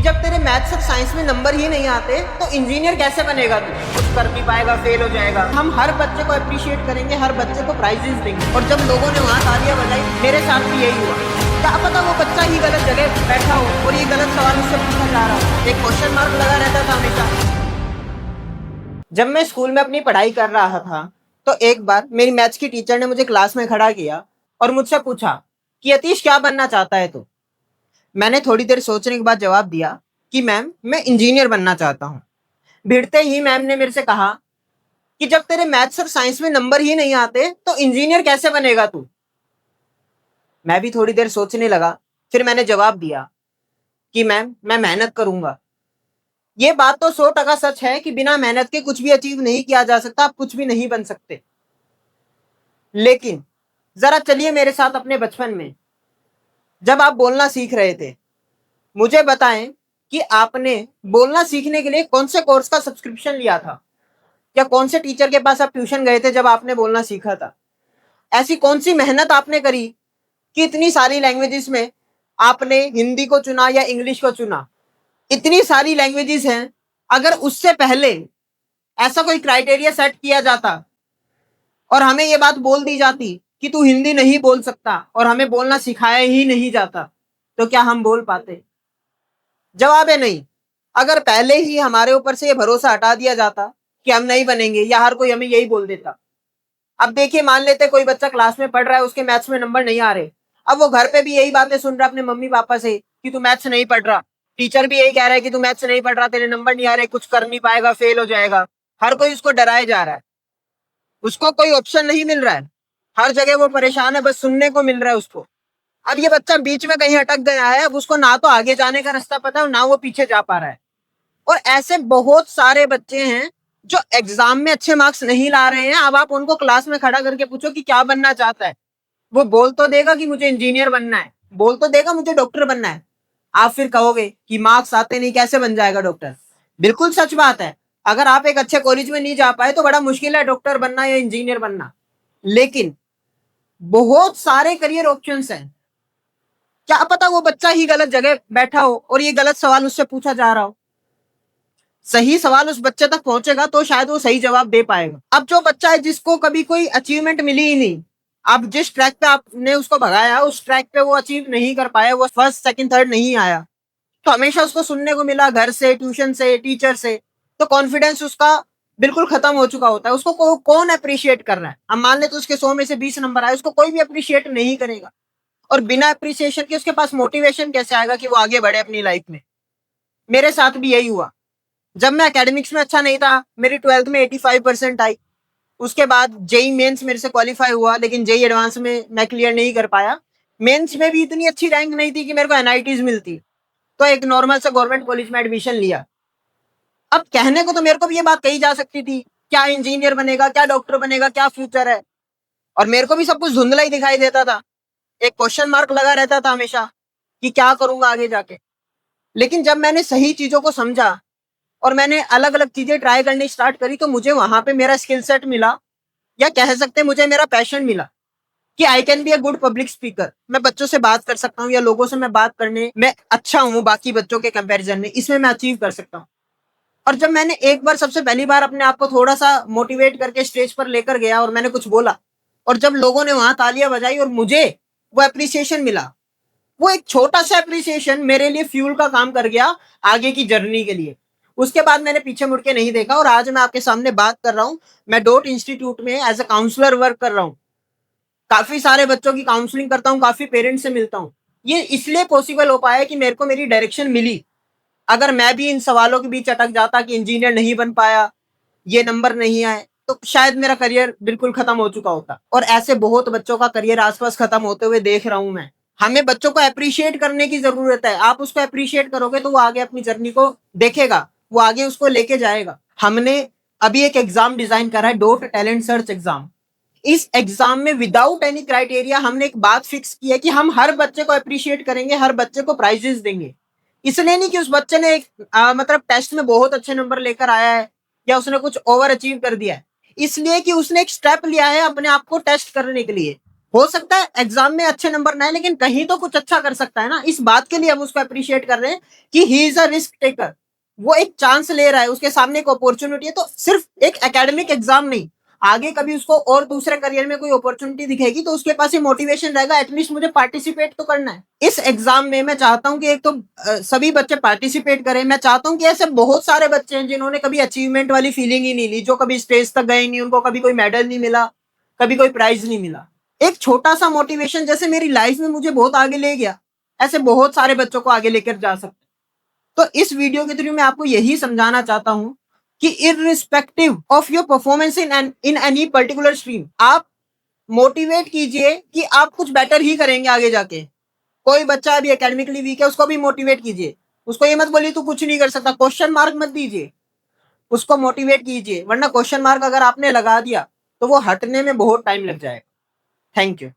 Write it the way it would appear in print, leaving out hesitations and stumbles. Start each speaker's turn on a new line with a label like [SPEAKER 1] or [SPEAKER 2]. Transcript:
[SPEAKER 1] जब तेरे मैथ्स और साइंस में नंबर ही नहीं आते तो इंजीनियर कैसे बनेगा तू? कुछ कर नहीं पाएगा, फेल हो जाएगा। हम हर बच्चे को अप्रिशिएट करेंगे, हर बच्चे को प्राइजेस देंगे। और जब लोगों ने वहाँ तालियां बजाई, मेरे साथ भी यही हुआ। क्या पता वो बच्चा ही गलत जगह बैठा हो और ये गलत सवाल उससे पूछा जा रहा हो। एक क्वेश्चन मार्क लगा रहता था हमेशा। जब मैं स्कूल में अपनी पढ़ाई कर रहा था तो एक बार मेरी मैथ्स की टीचर ने मुझे क्लास में खड़ा किया और मुझसे पूछा कि यतीश क्या बनना चाहता है तू? मैंने थोड़ी देर सोचने के बाद जवाब दिया कि मैम मैं इंजीनियर बनना चाहता हूँ। भिड़ते ही मैम ने मेरे से कहा कि जब तेरे मैथ्स और साइंस में नंबर ही नहीं आते तो इंजीनियर कैसे बनेगा तू? मैं भी थोड़ी देर सोचने लगा, फिर मैंने जवाब दिया कि मैम मैं मेहनत करूंगा। ये बात तो 100% सच है कि बिना मेहनत के कुछ भी अचीव नहीं किया जा सकता, आप कुछ भी नहीं बन सकते। लेकिन जरा चलिए मेरे साथ अपने बचपन में, जब आप बोलना सीख रहे थे, मुझे बताएं कि आपने बोलना सीखने के लिए कौन से कोर्स का सब्सक्रिप्शन लिया था, या कौन से टीचर के पास आप ट्यूशन गए थे जब आपने बोलना सीखा था। ऐसी कौन सी मेहनत आपने करी कि इतनी सारी लैंग्वेजेस में आपने हिंदी को चुना या इंग्लिश को चुना। इतनी सारी लैंग्वेजेस हैं, अगर उससे पहले ऐसा कोई क्राइटेरिया सेट किया जाता और हमें ये बात बोल दी जाती कि तू हिंदी नहीं बोल सकता और हमें बोलना सिखाया ही नहीं जाता, तो क्या हम बोल पाते? जवाब है नहीं। अगर पहले ही हमारे ऊपर से ये भरोसा हटा दिया जाता कि हम नहीं बनेंगे, या हर कोई हमें यही बोल देता। अब देखिए, मान लेते कोई बच्चा क्लास में पढ़ रहा है, उसके मैथ्स में नंबर नहीं आ रहे। अब वो घर पे भी यही बातें सुन रहा है अपने मम्मी पापा से कि तू मैथ्स नहीं पढ़ रहा, टीचर भी यही कह रहा है कि तू मैथ्स नहीं पढ़ रहा, तेरे नंबर नहीं आ रहे, कुछ कर नहीं पाएगा, फेल हो जाएगा। हर कोई उसको डराया जा रहा है, उसको कोई ऑप्शन नहीं मिल रहा है। हर जगह वो परेशान है, बस सुनने को मिल रहा है उसको। अब ये बच्चा बीच में कहीं अटक गया है, अब उसको ना तो आगे जाने का रास्ता पता है, ना वो पीछे जा पा रहा है। और ऐसे बहुत सारे बच्चे हैं जो एग्जाम में अच्छे मार्क्स नहीं ला रहे हैं। अब आप उनको क्लास में खड़ा करके पूछो कि क्या बनना चाहता है, वो बोल तो देगा कि मुझे इंजीनियर बनना है, बोल तो देगा मुझे डॉक्टर बनना है। आप फिर कहोगे कि मार्क्स आते नहीं, कैसे बन जाएगा डॉक्टर? बिल्कुल सच बात है। अगर आप एक अच्छे कॉलेज में नहीं जा पाए तो बड़ा मुश्किल है डॉक्टर बनना या इंजीनियर बनना। लेकिन बहुत सारे करियर ऑप्शंस हैं। क्या पता वो बच्चा ही गलत जगह बैठा हो और ये गलत सवाल उससे पूछा जा रहा हो। सही सवाल उस बच्चे तक पहुंचेगा तो शायद वो सही जवाब दे पाएगा। अब जो बच्चा है जिसको कभी कोई अचीवमेंट मिली ही नहीं, आप जिस ट्रैक पे आपने उसको भगाया उस ट्रैक पे वो अचीव नहीं कर पाया, वो फर्स्ट सेकंड थर्ड नहीं आया, तो हमेशा उसको सुनने को मिला घर से, ट्यूशन से, टीचर से, तो कॉन्फिडेंस उसका बिल्कुल खत्म हो चुका होता है। उसको कौन अप्रिशिएट कर रहा है? अब मान ले तो उसके 100 में से 20 नंबर आए, उसको कोई भी अप्रिशिएट नहीं करेगा। और बिना अप्रिसिएशन के उसके पास मोटिवेशन कैसे आएगा कि वो आगे बढ़े अपनी लाइफ में? मेरे साथ भी यही हुआ। जब मैं एकेडमिक्स में अच्छा नहीं था, मेरी 12th में 85% आई। उसके बाद जेई मेंस मेरे से क्वालिफाई हुआ, लेकिन जेई एडवांस में मैं क्लियर नहीं कर पाया। मेंस में भी इतनी अच्छी रैंक नहीं थी कि मेरे को एनआईटीज मिलती, तो एक नॉर्मल सा गवर्नमेंट कॉलेज में एडमिशन लिया। अब कहने को तो मेरे को भी ये बात कही जा सकती थी, क्या इंजीनियर बनेगा, क्या डॉक्टर बनेगा, क्या फ्यूचर है, और मेरे को भी सब कुछ धुंधला ही दिखाई देता था। एक क्वेश्चन मार्क लगा रहता था हमेशा कि क्या करूंगा आगे जाके। लेकिन जब मैंने सही चीजों को समझा और मैंने अलग अलग चीजें ट्राई करनी स्टार्ट करी, तो मुझे वहां पे मेरा स्किल सेट मिला, या कह सकते हैं मुझे मेरा पैशन मिला कि I can be a good public speaker. मैं बच्चों से बात कर सकता हूँ, या लोगों से मैं बात करने में अच्छा हूँ बाकी बच्चों के कंपैरिजन में, इसमें मैं अचीव कर सकता हूँ। और जब मैंने एक बार, सबसे पहली बार अपने आप को थोड़ा सा मोटिवेट करके स्टेज पर लेकर गया और मैंने कुछ बोला, और जब लोगों ने वहां तालियां बजाई और मुझे वो अप्रिसिएशन मिला, वो एक छोटा सा अप्रिसिएशन मेरे लिए फ्यूल का काम कर गया आगे की जर्नी के लिए। उसके बाद मैंने पीछे मुड़ के नहीं देखा, और आज मैं आपके सामने बात कर रहा हूँ। मैं डॉट इंस्टीट्यूट में एज अ काउंसलर वर्क कर रहा हूँ। काफी सारे बच्चों की काउंसलिंग करता हूँ, काफी पेरेंट्स से मिलता हूँ। ये इसलिए पॉसिबल हो पाया कि मेरे को मेरी डायरेक्शन मिली। अगर मैं भी इन सवालों के बीच अटक जाता कि इंजीनियर नहीं बन पाया, ये नंबर नहीं आए, तो शायद मेरा करियर बिल्कुल खत्म हो चुका होता। और ऐसे बहुत बच्चों का करियर आसपास खत्म होते हुए देख रहा हूं मैं। हमें बच्चों को अप्रिशिएट करने की जरूरत है। आप उसको अप्रिशिएट करोगे तो वो आगे अपनी जर्नी को देखेगा, वो आगे उसको लेके जाएगा। हमने अभी एक एग्जाम डिजाइन करा है, डॉट टैलेंट सर्च एग्जाम। इस एग्जाम में विदाउट एनी क्राइटेरिया हमने एक बात फिक्स की है कि हम हर बच्चे को अप्रिशिएट करेंगे, हर बच्चे को प्राइजेस देंगे। इसलिए नहीं कि उस बच्चे ने मतलब टेस्ट में बहुत अच्छे नंबर लेकर आया है, या उसने कुछ ओवर अचीव कर दिया है। इसलिए कि उसने एक स्टेप लिया है अपने आप को टेस्ट करने के लिए। हो सकता है एग्जाम में अच्छे नंबर ना आए, लेकिन कहीं तो कुछ अच्छा कर सकता है ना। इस बात के लिए हम उसको अप्रिशिएट कर रहे हैं कि he is a risk taker. वो एक चांस ले रहा है, उसके सामने एक अपॉर्चुनिटी है। तो सिर्फ एक एकेडमिक एग्जाम नहीं, आगे कभी उसको और दूसरे करियर में कोई अपॉर्चुनिटी दिखेगी तो उसके पास ये मोटिवेशन रहेगा, एटलीस्ट मुझे पार्टिसिपेट तो करना है इस एग्जाम में। मैं चाहता हूं कि एक तो सभी बच्चे पार्टिसिपेट करें। मैं चाहता हूं कि ऐसे बहुत सारे बच्चे हैं जिन्होंने कभी अचीवमेंट वाली फीलिंग ही नहीं ली, जो कभी स्टेज तक गए नहीं, उनको कभी कोई मेडल नहीं मिला, कभी कोई प्राइज नहीं मिला। एक छोटा सा मोटिवेशन जैसे मेरी लाइफ में मुझे बहुत आगे ले गया, ऐसे बहुत सारे बच्चों को आगे लेकर जा सकते। तो इस वीडियो के थ्रू मैं आपको यही समझाना चाहता हूं कि irrespective of your performance in any particular stream, आप मोटिवेट कीजिए कि आप कुछ बेटर ही करेंगे आगे जाके। कोई बच्चा अभी एकेडमिकली वीक है, उसको भी मोटिवेट कीजिए। उसको ये मत बोलिए तू कुछ नहीं कर सकता, क्वेश्चन मार्क मत दीजिए, उसको मोटिवेट कीजिए। वरना क्वेश्चन मार्क अगर आपने लगा दिया तो वो हटने में बहुत टाइम लग जाएगा। Thank you.